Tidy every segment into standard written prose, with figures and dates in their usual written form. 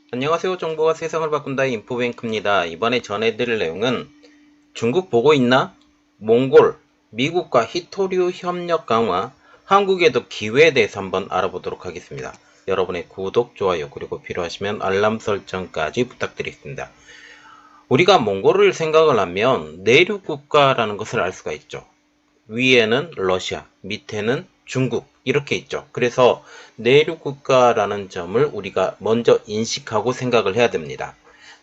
안녕하세요. 정보가 세상을 바꾼다의 인포뱅크입니다. 이번에 전해드릴 내용은 중국 보고 있나? 몽골, 미국과 히토류 협력 강화, 한국에도 기회에 대해서 한번 알아보도록 하겠습니다. 여러분의 구독, 좋아요, 그리고 필요하시면 알람 설정까지 부탁드리겠습니다. 우리가 몽골을 생각을 하면 내륙 국가라는 것을 알 수가 있죠. 위에는 러시아, 밑에는 중국 이렇게 있죠. 그래서 내륙 국가라는 점을 우리가 먼저 인식하고 생각을 해야 됩니다.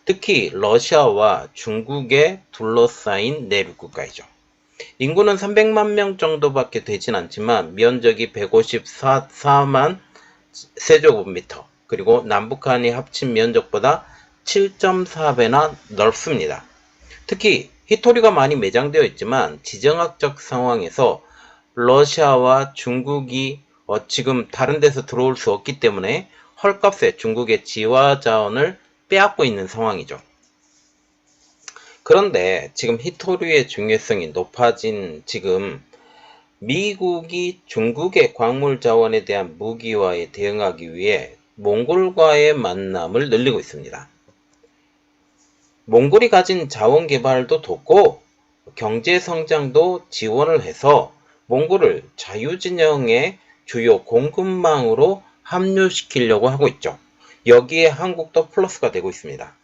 특히 러시아와 중국에 둘러싸인 내륙 국가이죠. 인구는 300만 명 정도밖에 되진 않지만 면적이 154만 세제곱미터, 그리고 남북한이 합친 면적보다 7.4배나 넓습니다. 특히 히토리가 많이 매장되어 있지만 지정학적 상황에서 러시아와 중국이 지금 다른 데서 들어올 수 없기 때문에 헐값에 중국의 지화 자원을 빼앗고 있는 상황이죠. 그런데 지금 히토류의 중요성이 높아진 지금 미국이 중국의 광물 자원에 대한 무기화에 대응하기 위해 몽골과의 만남을 늘리고 있습니다. 몽골이 가진 자원 개발도 돕고 경제 성장도 지원을 해서 몽골을 자유진영의 주요 공급망으로 합류시키려고 하고 있죠. 여기에 한국도 플러스가 되고 있습니다.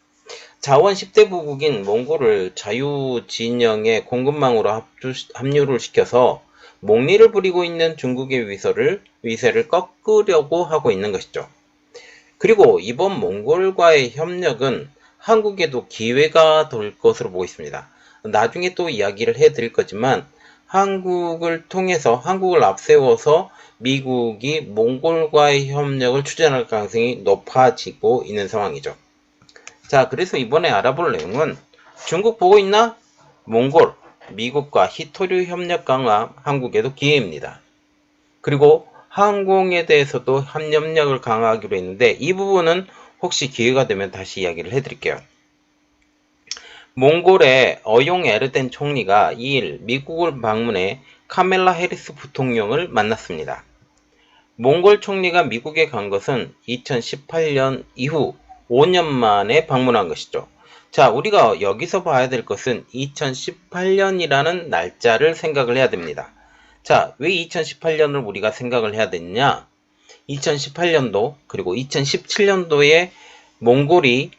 자원 10대 부국인 몽골을 자유진영의 공급망으로 합류를 시켜서 목리를 부리고 있는 중국의 위세를 꺾으려고 하고 있는 것이죠. 그리고 이번 몽골과의 협력은 한국에도 기회가 될 것으로 보고 있습니다. 나중에 또 이야기를 해드릴 거지만 한국을 앞세워서 미국이 몽골과의 협력을 추진할 가능성이 높아지고 있는 상황이죠. 자, 그래서 이번에 알아볼 내용은 중국 보고 있나? 몽골, 미국과 히토류 협력 강화, 한국에도 기회입니다. 그리고 항공에 대해서도 협력을 강화하기로 했는데 이 부분은 혹시 기회가 되면 다시 이야기를 해드릴게요. 몽골의 어용 에르덴 총리가 2일 미국을 방문해 카멜라 해리스 부통령을 만났습니다. 몽골 총리가 미국에 간 것은 2018년 이후 5년 만에 방문한 것이죠. 자, 우리가 여기서 봐야 될 것은 2018년이라는 날짜를 생각을 해야 됩니다. 자, 왜 2018년을 우리가 생각을 해야 되느냐? 2018년도 그리고 2017년도에 몽골이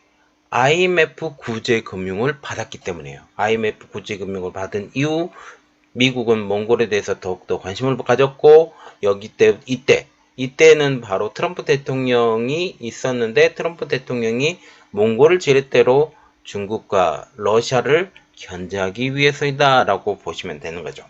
IMF 구제금융을 받았기 때문이에요. IMF 구제금융을 받은 이후 미국은 몽골에 대해서 더욱더 관심을 가졌고 이때는 바로 트럼프 대통령이 있었는데 트럼프 대통령이 몽골을 지렛대로 중국과 러시아를 견제하기 위해서이다 라고 보시면 되는 거죠.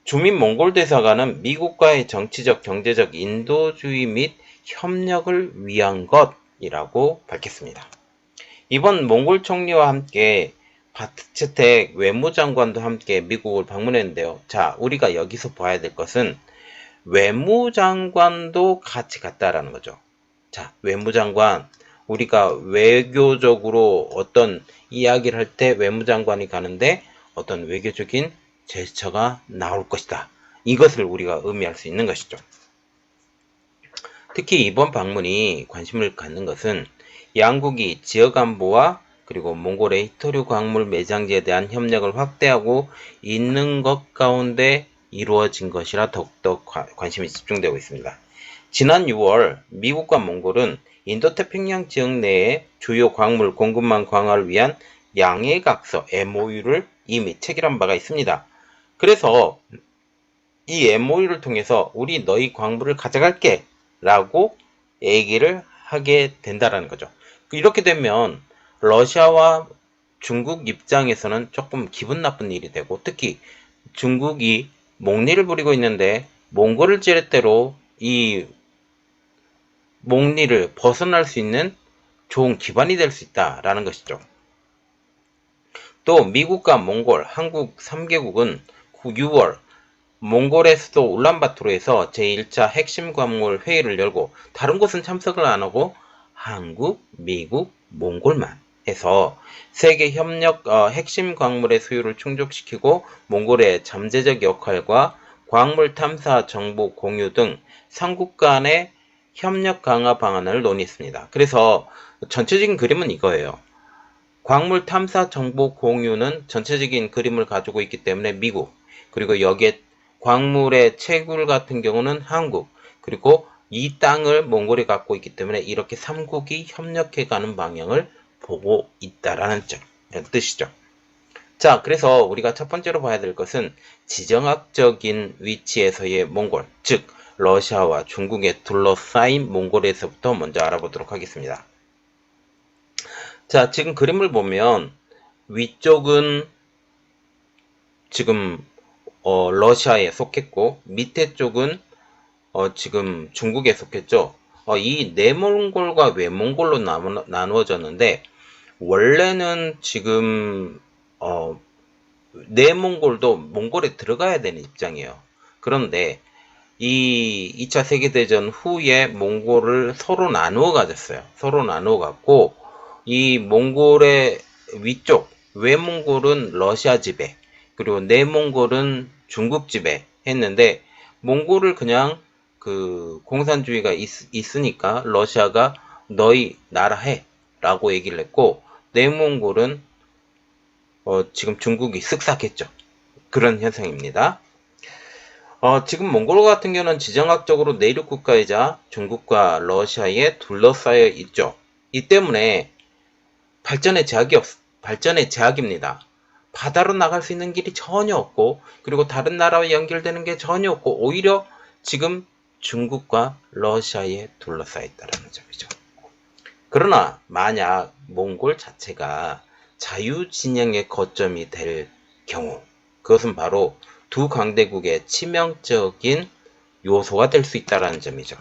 주민 몽골 대사관은 미국과의 정치적, 경제적 인도주의 및 협력을 위한 것이라고 밝혔습니다. 이번 몽골 총리와 함께 바트채택 외무장관도 함께 미국을 방문했는데요. 자, 우리가 여기서 봐야 될 것은 외무장관도 같이 갔다라는 거죠. 자, 외무장관, 우리가 외교적으로 어떤 이야기를 할 때 외무장관이 가는데 어떤 외교적인 제스처가 나올 것이다. 이것을 우리가 의미할 수 있는 것이죠. 특히 이번 방문이 관심을 갖는 것은 양국이 지역 안보와 그리고 몽골의 히토류 광물 매장지에 대한 협력을 확대하고 있는 것 가운데 이루어진 것이라 더욱더 관심이 집중되고 있습니다. 지난 6월 미국과 몽골은 인도태평양 지역 내의 주요 광물 공급망 강화를 위한 양해각서 MOU를 이미 체결한 바가 있습니다. 그래서 이 MOU를 통해서 우리 너희 광물을 가져갈게 라고 얘기를 하게 된다라는 거죠. 이렇게 되면 러시아와 중국 입장에서는 조금 기분 나쁜 일이 되고 특히 중국이 목리를 부리고 있는데 몽골을 찌렛대로 이 목리를 벗어날 수 있는 좋은 기반이 될 수 있다라는 것이죠. 또 미국과 몽골, 한국 3개국은 6월 몽골의 수도 울란바토르에서 제1차 핵심 광물 회의를 열고 다른 곳은 참석을 안 하고 한국, 미국, 몽골만 해서 세계 협력 핵심 광물의 수요를 충족시키고 몽골의 잠재적 역할과 광물 탐사 정보 공유 등 삼국 간의 협력 강화 방안을 논의했습니다. 그래서 전체적인 그림은 이거예요. 광물 탐사 정보 공유는 전체적인 그림을 가지고 있기 때문에 미국, 그리고 여기에 광물의 채굴 같은 경우는 한국, 그리고 이 땅을 몽골이 갖고 있기 때문에 이렇게 3국이 협력해가는 방향을 보고 있다라는 뜻이죠. 자, 그래서 우리가 첫 번째로 봐야 될 것은 지정학적인 위치에서의 몽골, 즉 러시아와 중국에 둘러싸인 몽골에서부터 먼저 알아보도록 하겠습니다. 자, 지금 그림을 보면 위쪽은 지금 러시아에 속했고 밑에 쪽은 지금 중국에 속했죠. 이 내몽골과 외몽골로 나누어졌는데 원래는 지금 내몽골도 몽골에 들어가야 되는 입장이에요. 그런데 이 2차 세계대전 후에 몽골을 서로 나누어 가졌어요. 서로 나누어 갖고 이 몽골의 위쪽 외몽골은 러시아 지배, 그리고 내몽골은 중국 지배 했는데 몽골을 그냥 그 공산주의가 있으니까 러시아가 너희 나라 해 라고 얘기를 했고, 내몽골은 지금 중국이 쓱싹했죠. 그런 현상입니다. 지금 몽골 같은 경우는 지정학적으로 내륙 국가이자 중국과 러시아에 둘러싸여 있죠. 이 때문에 발전의 제약입니다. 바다로 나갈 수 있는 길이 전혀 없고, 그리고 다른 나라와 연결되는 게 전혀 없고, 오히려 지금 중국과 러시아에 둘러싸여 있다는 점이죠. 그러나 만약 몽골 자체가 자유진영의 거점이 될 경우, 그것은 바로 두 강대국의 치명적인 요소가 될 수 있다는 점이죠.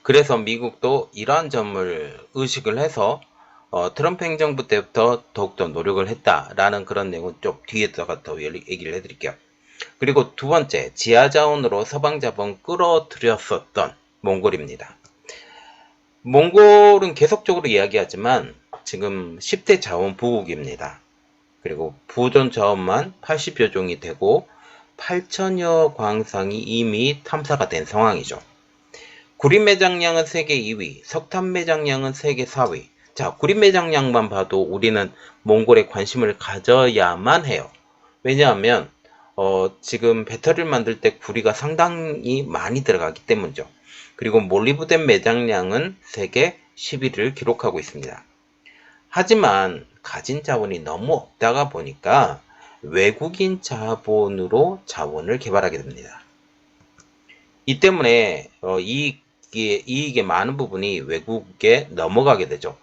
그래서 미국도 이러한 점을 의식을 해서 트럼프 행정부 때부터 더욱더 노력을 했다라는 그런 내용은 좀 뒤에다가 더 얘기를 해드릴게요. 그리고 두 번째, 지하자원으로 서방자본 끌어들였었던 몽골입니다. 몽골은 계속적으로 이야기하지만 지금 10대 자원 부국입니다. 그리고 보존 자원만 80여 종이 되고 8천여 광상이 이미 탐사가 된 상황이죠. 구리 매장량은 세계 2위, 석탄 매장량은 세계 4위. 자, 구리 매장량만 봐도 우리는 몽골에 관심을 가져야만 해요. 왜냐하면 지금 배터리를 만들 때 구리가 상당히 많이 들어가기 때문이죠. 그리고 몰리브덴 매장량은 세계 10위를 기록하고 있습니다. 하지만 가진 자원이 너무 없다가 보니까 외국인 자본으로 자원을 개발하게 됩니다. 이 때문에 이익의 많은 부분이 외국에 넘어가게 되죠.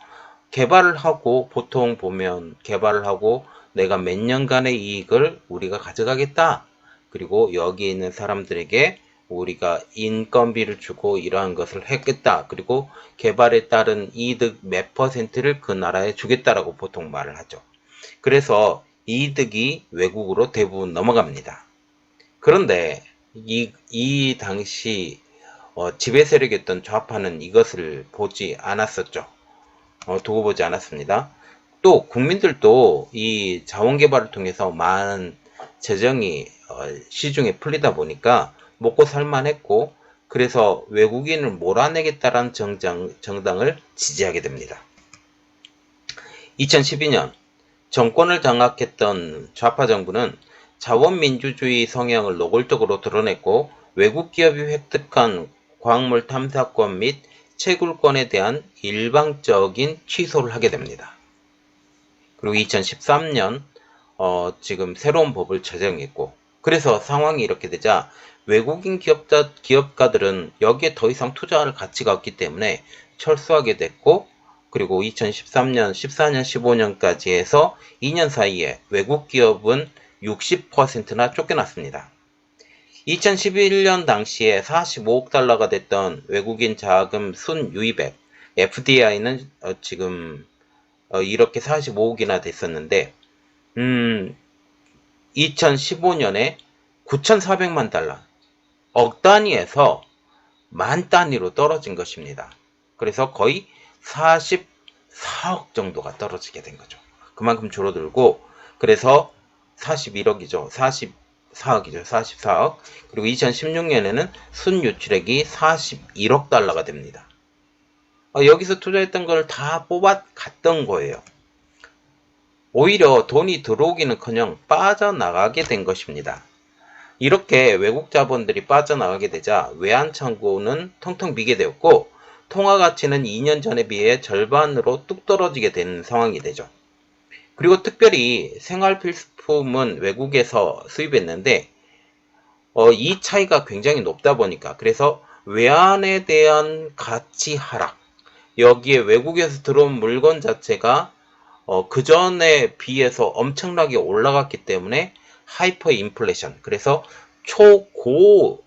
개발을 하고 보통 보면 개발을 하고 내가 몇 년간의 이익을 우리가 가져가겠다. 그리고 여기에 있는 사람들에게 우리가 인건비를 주고 이러한 것을 했겠다. 그리고 개발에 따른 이득 몇 %를 그 나라에 주겠다라고 보통 말을 하죠. 그래서 이득이 외국으로 대부분 넘어갑니다. 그런데 이 당시 지배 세력이었던 좌파는 이것을 보지 않았었죠. 두고 보지 않았습니다. 또 국민들도 이 자원 개발을 통해서 많은 재정이 시중에 풀리다 보니까 먹고 살만했고, 그래서 외국인을 몰아내겠다라는 정당을 지지하게 됩니다. 2012년 정권을 장악했던 좌파 정부는 자원민주주의 성향을 노골적으로 드러냈고, 외국 기업이 획득한 광물 탐사권 및 채굴권에 대한 일방적인 취소를 하게 됩니다. 그리고 2013년 지금 새로운 법을 제정했고, 그래서 상황이 이렇게 되자 외국인 기업가들은 여기에 더 이상 투자할 가치가 없기 때문에 철수하게 됐고, 그리고 2013년, 14년, 15년까지 해서 2년 사이에 외국 기업은 60%나 쫓겨났습니다. 2011년 당시에 45억 달러가 됐던 외국인 자금 순유입액 FDI는 지금 이렇게 45억이나 됐었는데 2015년에 9,400만 달러, 억 단위에서 만 단위로 떨어진 것입니다. 그래서 거의 44억 정도가 떨어지게 된 거죠. 그만큼 줄어들고, 그래서 41억이죠. 44억이죠. 44억. 그리고 2016년에는 순유출액이 41억 달러가 됩니다. 여기서 투자했던 걸 다 뽑아갔던 거예요. 오히려 돈이 들어오기는커녕 빠져나가게 된 것입니다. 이렇게 외국 자본들이 빠져나가게 되자 외환창고는 텅텅 비게 되었고 통화가치는 2년 전에 비해 절반으로 뚝 떨어지게 된 상황이 되죠. 그리고 특별히 생활필수품은 외국에서 수입했는데 이 차이가 굉장히 높다 보니까 그래서 외환에 대한 가치 하락, 여기에 외국에서 들어온 물건 자체가 그 전에 비해서 엄청나게 올라갔기 때문에 하이퍼 인플레이션, 그래서 초고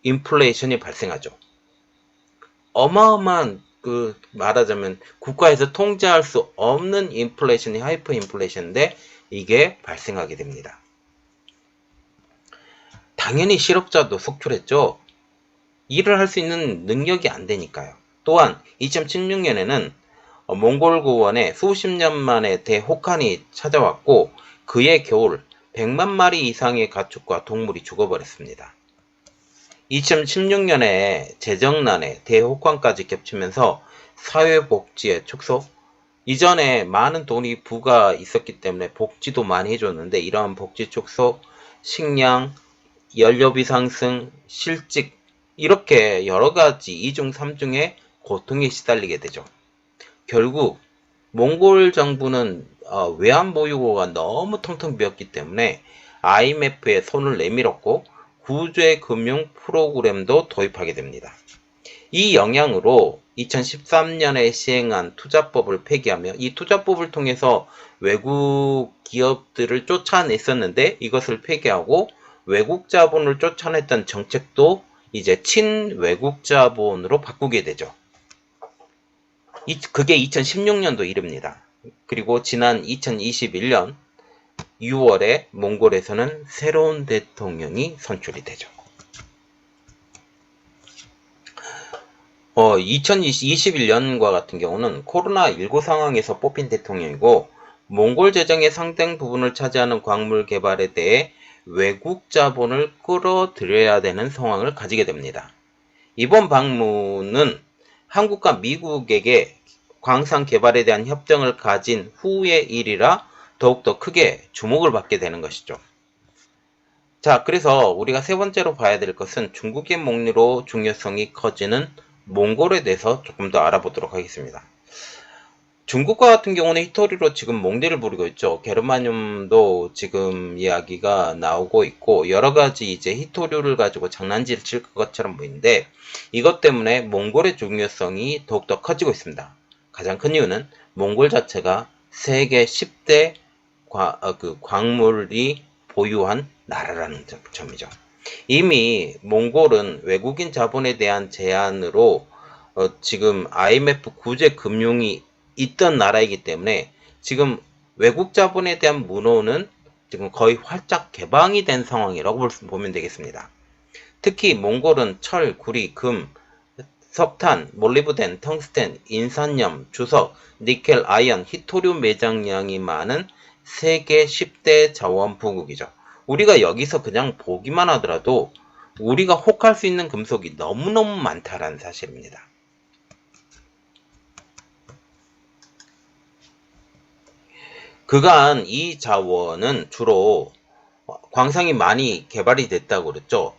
인플레이션이 발생하죠. 어마어마한 말하자면 국가에서 통제할 수 없는 인플레이션이 하이퍼 인플레이션인데 이게 발생하게 됩니다. 당연히 실업자도 속출했죠. 일을 할 수 있는 능력이 안 되니까요. 또한 2016년에는 몽골 고원에 수십 년 만에 대혹한이 찾아왔고 그의 겨울 100만 마리 이상의 가축과 동물이 죽어버렸습니다. 2016년에 재정난에 대혹한까지 겹치면서 사회복지의 축소, 이전에 많은 돈이 부가 있었기 때문에 복지도 많이 해줬는데 이러한 복지 축소, 식량, 연료비 상승, 실직, 이렇게 여러가지 2중 3중의 고통에 시달리게 되죠. 결국 몽골 정부는 외환 보유고가 너무 텅텅 비었기 때문에 IMF에 손을 내밀었고 구제 금융 프로그램도 도입하게 됩니다. 이 영향으로 2013년에 시행한 투자법을 폐기하며 이 투자법을 통해서 외국 기업들을 쫓아냈었는데 이것을 폐기하고 외국 자본을 쫓아냈던 정책도 이제 친외국 자본으로 바꾸게 되죠. 그게 2016년도 일입니다. 그리고 지난 2021년 6월에 몽골에서는 새로운 대통령이 선출이 되죠. 2021년과 같은 경우는 코로나19 상황에서 뽑힌 대통령이고 몽골 재정의 상당 부분을 차지하는 광물 개발에 대해 외국 자본을 끌어들여야 되는 상황을 가지게 됩니다. 이번 방문은 한국과 미국에게 광산 개발에 대한 협정을 가진 후의 일이라 더욱더 크게 주목을 받게 되는 것이죠. 자, 그래서 우리가 세 번째로 봐야 될 것은 중국의 목리로 중요성이 커지는 몽골에 대해서 조금 더 알아보도록 하겠습니다. 중국과 같은 경우는 히토리로 지금 몽디를 부리고 있죠. 게르마늄도 지금 이야기가 나오고 있고 여러가지 이제 히토류를 가지고 장난질을 칠 것처럼 보이는데 이것 때문에 몽골의 중요성이 더욱더 커지고 있습니다. 가장 큰 이유는 몽골 자체가 세계 10대 광물이 보유한 나라라는 점이죠. 이미 몽골은 외국인 자본에 대한 제한으로 지금 IMF 구제 금융이 있던 나라이기 때문에 지금 외국 자본에 대한 문호는 지금 거의 활짝 개방이 된 상황이라고 보면 되겠습니다. 특히 몽골은 철, 구리, 금, 석탄, 몰리브덴, 텅스텐, 인산염, 주석, 니켈, 아연, 히토륨 매장량이 많은 세계 10대 자원부국이죠. 우리가 여기서 그냥 보기만 하더라도 우리가 혹할 수 있는 금속이 너무너무 많다라는 사실입니다. 그간 이 자원은 주로 광산이 많이 개발이 됐다고 그랬죠.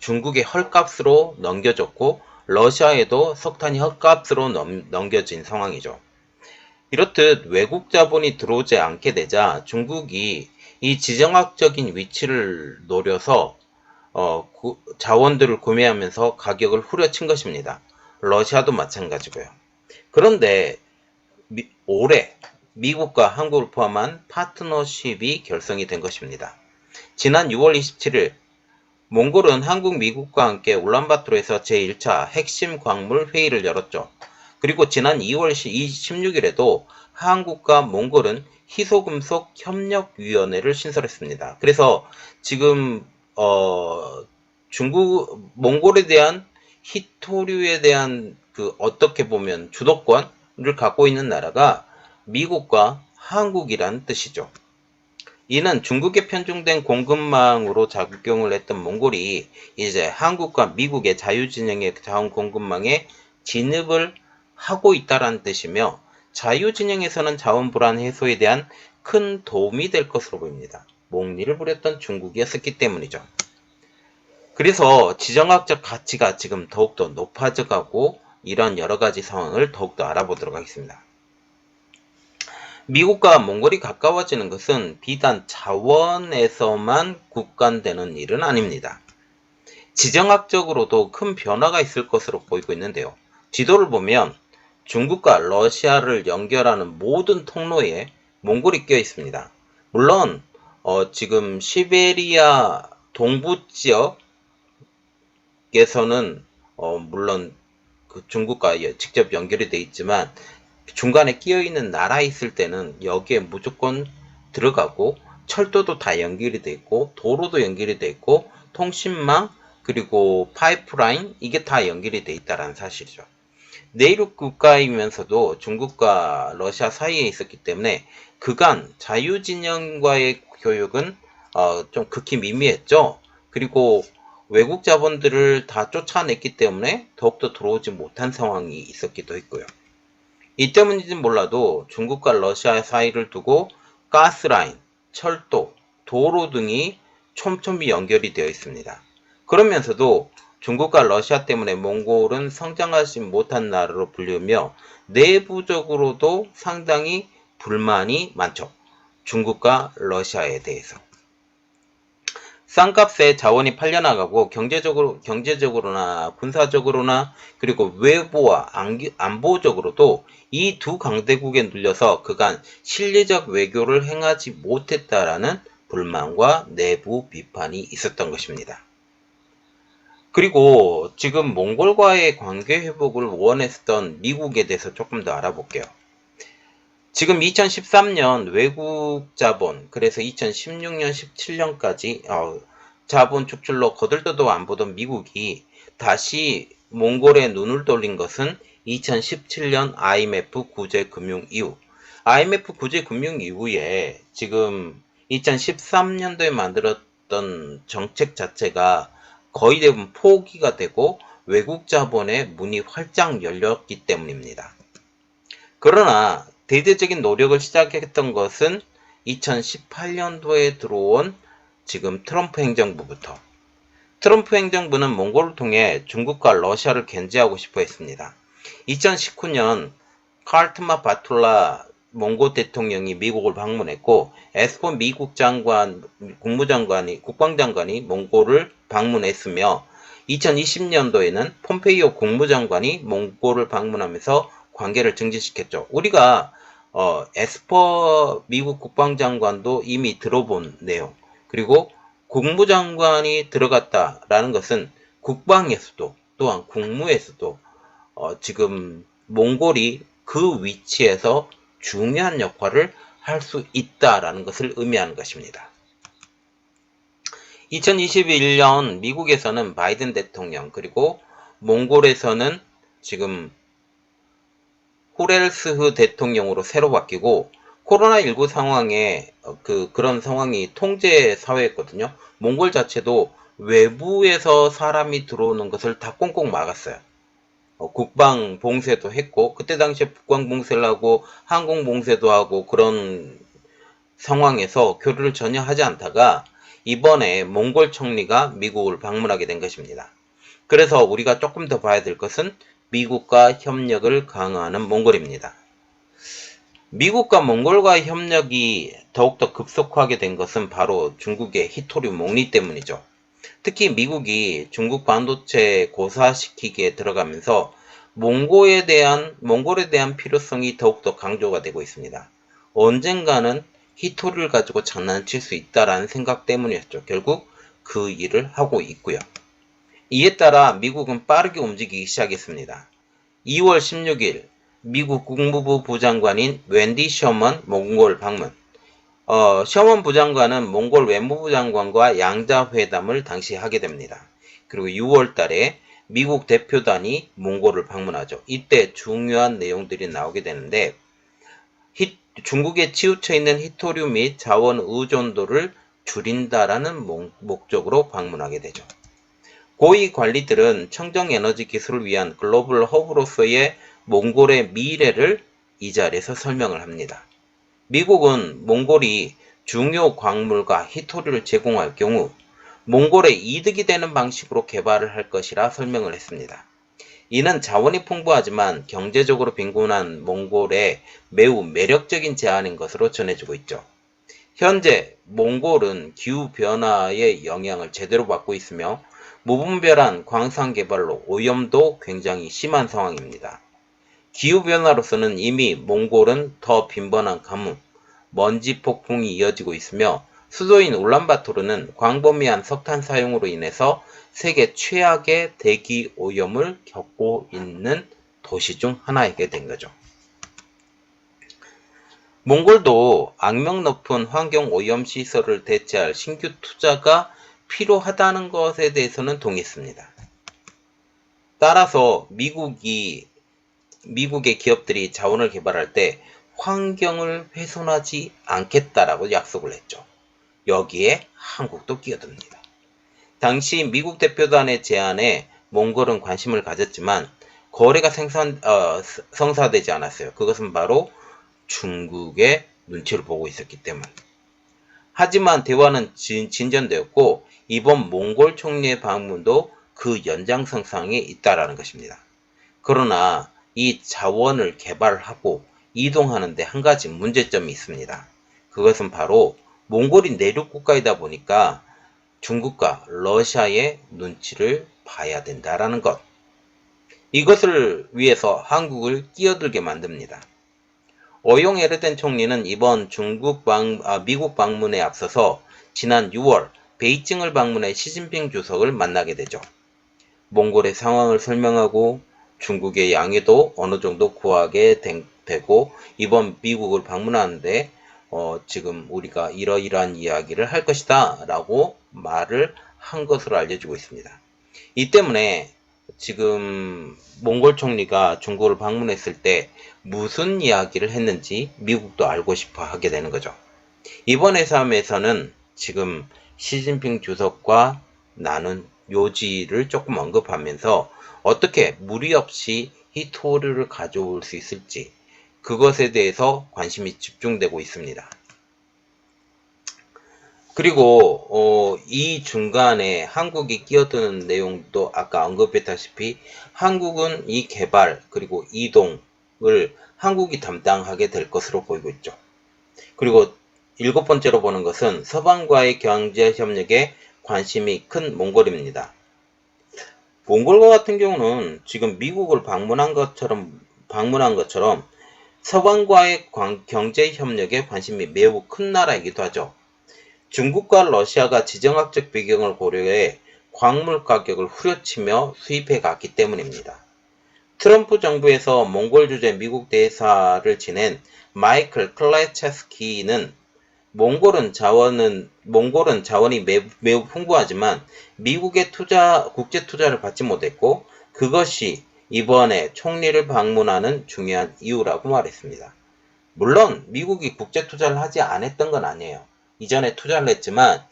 중국의 헐값으로 넘겨졌고 러시아에도 석탄이 헐값으로 넘겨진 상황이죠. 이렇듯 외국 자본이 들어오지 않게 되자 중국이 이 지정학적인 위치를 노려서 자원들을 구매하면서 가격을 후려친 것입니다. 러시아도 마찬가지고요. 그런데 올해 미국과 한국을 포함한 파트너십이 결성이 된 것입니다. 지난 6월 27일 몽골은 한국, 미국과 함께 울란바토르에서 제1차 핵심 광물 회의를 열었죠. 그리고 지난 2월 16일에도 한국과 몽골은 희소금속 협력위원회를 신설했습니다. 그래서 지금 몽골에 대한 히토류에 대한 어떻게 보면 주도권을 갖고 있는 나라가 미국과 한국이란 뜻이죠. 이는 중국에 편중된 공급망으로 작용을 했던 몽골이 이제 한국과 미국의 자유진영의 자원 공급망에 진입을 하고 있다는 뜻이며 자유진영에서는 자원 불안 해소에 대한 큰 도움이 될 것으로 보입니다. 몽리를 부렸던 중국이었기 때문이죠. 그래서 지정학적 가치가 지금 더욱더 높아져 가고 이런 여러 가지 상황을 더욱더 알아보도록 하겠습니다. 미국과 몽골이 가까워지는 것은 비단 자원에서만 국한되는 일은 아닙니다. 지정학적으로도 큰 변화가 있을 것으로 보이고 있는데요. 지도를 보면 중국과 러시아를 연결하는 모든 통로에 몽골이 껴 있습니다. 물론 지금 시베리아 동부 지역에서는 물론 그 중국과 직접 연결이 되어 있지만 중간에 끼어 있는 나라에 있을 때는 여기에 무조건 들어가고 철도도 다 연결이 돼 있고 도로도 연결이 돼 있고 통신망 그리고 파이프라인 이게 다 연결이 돼 있다는 사실이죠. 내륙 국가이면서도 중국과 러시아 사이에 있었기 때문에 그간 자유진영과의 교역은 좀 극히 미미했죠. 그리고 외국 자본들을 다 쫓아냈기 때문에 더욱더 들어오지 못한 상황이 있었기도 했고요. 이 때문인지는 몰라도 중국과 러시아 사이를 두고 가스라인, 철도, 도로 등이 촘촘히 연결이 되어 있습니다. 그러면서도 중국과 러시아 때문에 몽골은 성장하지 못한 나라로 불리우며 내부적으로도 상당히 불만이 많죠. 중국과 러시아에 대해서. 싼값에 자원이 팔려나가고 경제적으로나 군사적으로나 그리고 외부와 안보적으로도 이 두 강대국에 눌려서 그간 실리적 외교를 행하지 못했다라는 불만과 내부 비판이 있었던 것입니다. 그리고 지금 몽골과의 관계 회복을 원했던 미국에 대해서 조금 더 알아볼게요. 지금 2013년 외국 자본, 그래서 2016년, 17년까지 자본 축출로 거들떠도 안 보던 미국이 다시 몽골에 눈을 돌린 것은 2017년 IMF 구제금융 이후. IMF 구제금융 이후에 지금 2013년도에 만들었던 정책 자체가 거의 대부분 포기가 되고 외국 자본의 문이 활짝 열렸기 때문입니다. 그러나 대대적인 노력을 시작했던 것은 2018년도에 들어온 지금 트럼프 행정부부터. 트럼프 행정부는 몽골을 통해 중국과 러시아를 견제하고 싶어 했습니다. 2019년 카르트마 바툴라 몽골 대통령이 미국을 방문했고 에스퍼 미국 국방장관이 몽골을 방문했으며 2020년도에는 폼페이오 국무장관이 몽골을 방문하면서 관계를 증진시켰죠. 우리가 에스퍼 미국 국방장관도 이미 들어본 내용, 그리고 국무장관이 들어갔다라는 것은 국방에서도 또한 국무에서도 지금 몽골이 그 위치에서 중요한 역할을 할 수 있다라는 것을 의미하는 것입니다. 2021년 미국에서는 바이든 대통령, 그리고 몽골에서는 지금 후렐스흐 대통령으로 새로 바뀌고 코로나19 상황에 그런 상황이 통제 사회였거든요. 몽골 자체도 외부에서 사람이 들어오는 것을 다 꽁꽁 막았어요. 국방 봉쇄도 했고 그때 당시에 국방 봉쇄를 하고 항공 봉쇄도 하고 그런 상황에서 교류를 전혀 하지 않다가 이번에 몽골 총리가 미국을 방문하게 된 것입니다. 그래서 우리가 조금 더 봐야 될 것은 미국과 협력을 강화하는 몽골입니다. 미국과 몽골과의 협력이 더욱더 급속화하게 된 것은 바로 중국의 히토류 몽리 때문이죠. 특히 미국이 중국 반도체 고사시키기에 들어가면서 몽골에 대한 필요성이 더욱더 강조가 되고 있습니다. 언젠가는 히토류를 가지고 장난칠 수 있다라는 생각 때문이었죠. 결국 그 일을 하고 있고요. 이에 따라 미국은 빠르게 움직이기 시작했습니다. 2월 16일 미국 국무부 부장관인 웬디 셔먼 몽골 방문. 셔먼 부장관은 몽골 외무부 장관과 양자회담을 당시 하게 됩니다. 그리고 6월 달에 미국 대표단이 몽골을 방문하죠. 이때 중요한 내용들이 나오게 되는데 중국에 치우쳐 있는 히토류 및 자원 의존도를 줄인다라는 목적으로 방문하게 되죠. 고위 관리들은 청정에너지 기술을 위한 글로벌 허브로서의 몽골의 미래를 이 자리에서 설명을 합니다. 미국은 몽골이 중요 광물과 히토류를 제공할 경우 몽골에 이득이 되는 방식으로 개발을 할 것이라 설명을 했습니다. 이는 자원이 풍부하지만 경제적으로 빈곤한 몽골의 매우 매력적인 제안인 것으로 전해지고 있죠. 현재 몽골은 기후변화의 영향을 제대로 받고 있으며 무분별한 광산 개발로 오염도 굉장히 심한 상황입니다. 기후변화로서는 이미 몽골은 더 빈번한 가뭄, 먼지 폭풍이 이어지고 있으며 수도인 울란바토르는 광범위한 석탄 사용으로 인해서 세계 최악의 대기 오염을 겪고 있는 도시 중 하나이게 된 거죠. 몽골도 악명 높은 환경 오염 시설을 대체할 신규 투자가 필요하다는 것에 대해서는 동의했습니다. 따라서 미국의 기업들이 자원을 개발할 때 환경을 훼손하지 않겠다라고 약속을 했죠. 여기에 한국도 끼어듭니다. 당시 미국 대표단의 제안에 몽골은 관심을 가졌지만 거래가 성사되지 않았어요. 그것은 바로 중국의 눈치를 보고 있었기 때문. 하지만 대화는 진전되었고 이번 몽골 총리의 방문도 그 연장선상에 있다라는 것입니다. 그러나 이 자원을 개발하고 이동하는데 한 가지 문제점이 있습니다. 그것은 바로 몽골이 내륙 국가이다 보니까 중국과 러시아의 눈치를 봐야 된다라는 것. 이것을 위해서 한국을 끼어들게 만듭니다. 어용 에르덴 총리는 이번 미국 방문에 앞서서 지난 6월 베이징을 방문해 시진핑 주석을 만나게 되죠. 몽골의 상황을 설명하고 중국의 양해도 어느 정도 구하게 되고 이번 미국을 방문하는데 지금 우리가 이러이러한 이야기를 할 것이다 라고 말을 한 것으로 알려지고 있습니다. 이 때문에 지금 몽골 총리가 중국을 방문했을 때 무슨 이야기를 했는지 미국도 알고 싶어 하게 되는 거죠. 이번 회담에서는 지금 시진핑 주석과 나눈 요지를 조금 언급하면서 어떻게 무리 없이 히토류를 가져올 수 있을지 그것에 대해서 관심이 집중되고 있습니다. 그리고 이 중간에 한국이 끼어드는 내용도 아까 언급했다시피 한국은 이 개발 그리고 이동을 한국이 담당하게 될 것으로 보이고 있죠. 그리고 7번째로 보는 것은 서방과의 경제협력에 관심이 큰 몽골입니다. 몽골과 같은 경우는 지금 미국을 방문한 것처럼 서방과의 경제협력에 관심이 매우 큰 나라이기도 하죠. 중국과 러시아가 지정학적 배경을 고려해 광물 가격을 후려치며 수입해 갔기 때문입니다. 트럼프 정부에서 몽골 주재 미국 대사를 지낸 마이클 클레체스키는 몽골은 자원이 매우 풍부하지만 미국의 국제 투자를 받지 못했고 그것이 이번에 총리를 방문하는 중요한 이유라고 말했습니다. 물론 미국이 국제 투자를 하지 않았던 건 아니에요. 이전에 투자를 했지만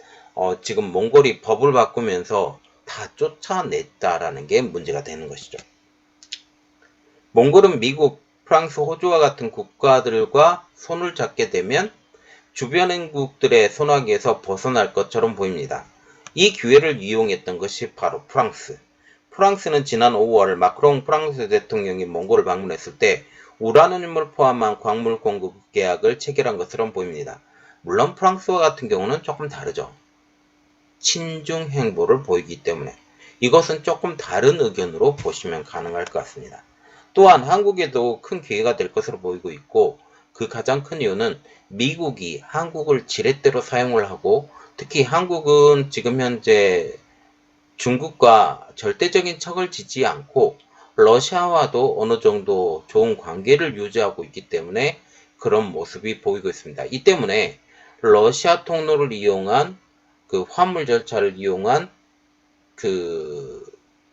지금 몽골이 법을 바꾸면서 다 쫓아냈다라는 게 문제가 되는 것이죠. 몽골은 미국, 프랑스, 호주와 같은 국가들과 손을 잡게 되면 주변국들의 손아귀에서 벗어날 것처럼 보입니다. 이 기회를 이용했던 것이 바로 프랑스. 프랑스는 지난 5월 마크롱 프랑스 대통령이 몽골을 방문했을 때 우라늄을 포함한 광물 공급 계약을 체결한 것처럼 보입니다. 물론 프랑스와 같은 경우는 조금 다르죠. 친중 행보를 보이기 때문에 이것은 조금 다른 의견으로 보시면 가능할 것 같습니다. 또한 한국에도 큰 기회가 될 것으로 보이고 있고 그 가장 큰 이유는 미국이 한국을 지렛대로 사용을 하고 특히 한국은 지금 현재 중국과 절대적인 척을 짓지 않고 러시아와도 어느 정도 좋은 관계를 유지하고 있기 때문에 그런 모습이 보이고 있습니다. 이 때문에 러시아 통로를 이용한 그 환물 절차를 이용한 그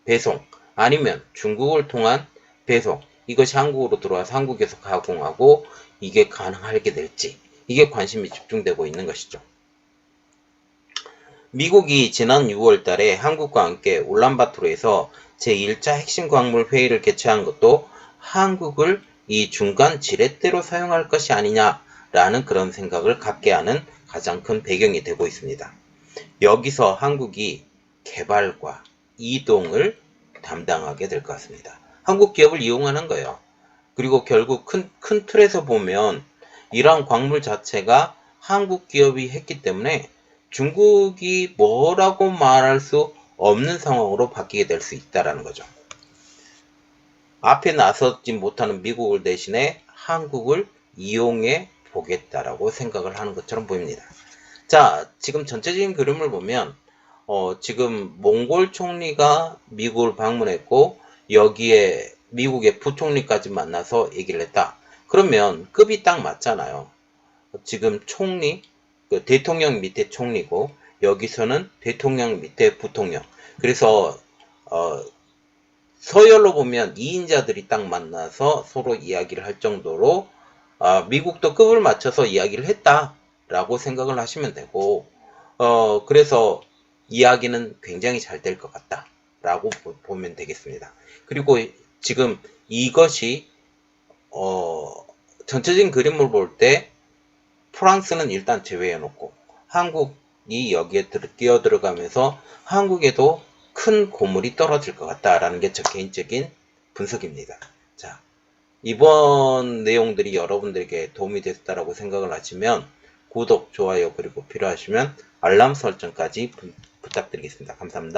배송 아니면 중국을 통한 배송 이것이 한국으로 들어와서 한국에서 가공하고 이게 가능하게 될지, 이게 관심이 집중되고 있는 것이죠. 미국이 지난 6월 달에 한국과 함께 울란바토르에서 제1차 핵심 광물 회의를 개최한 것도 한국을 이 중간 지렛대로 사용할 것이 아니냐라는 그런 생각을 갖게 하는 가장 큰 배경이 되고 있습니다. 여기서 한국이 개발과 이동을 담당하게 될 것 같습니다. 한국 기업을 이용하는 거예요. 그리고 결국 큰 틀에서 보면 이러한 광물 자체가 한국 기업이 했기 때문에 중국이 뭐라고 말할 수 없는 상황으로 바뀌게 될 수 있다는 거죠. 앞에 나서지 못하는 미국을 대신에 한국을 이용해 보겠다라고 생각을 하는 것처럼 보입니다. 자, 지금 전체적인 그림을 보면 지금 몽골 총리가 미국을 방문했고 여기에 미국의 부총리까지 만나서 얘기를 했다. 그러면 급이 딱 맞잖아요. 지금 총리, 대통령 밑에 총리고 여기서는 대통령 밑에 부통령. 그래서 서열로 보면 2인자들이 딱 만나서 서로 이야기를 할 정도로 미국도 급을 맞춰서 이야기를 했다라고 생각을 하시면 되고 그래서 이야기는 굉장히 잘 될 것 같다라고 보면 되겠습니다. 그리고 지금 이것이 전체적인 그림을 볼 때 프랑스는 일단 제외해 놓고 한국이 여기에 끼어들어가면서 한국에도 큰 고물이 떨어질 것 같다라는 게 제 개인적인 분석입니다. 자, 이번 내용들이 여러분들에게 도움이 됐다라고 생각을 하시면 구독, 좋아요, 그리고 필요하시면 알람 설정까지 부탁드리겠습니다. 감사합니다.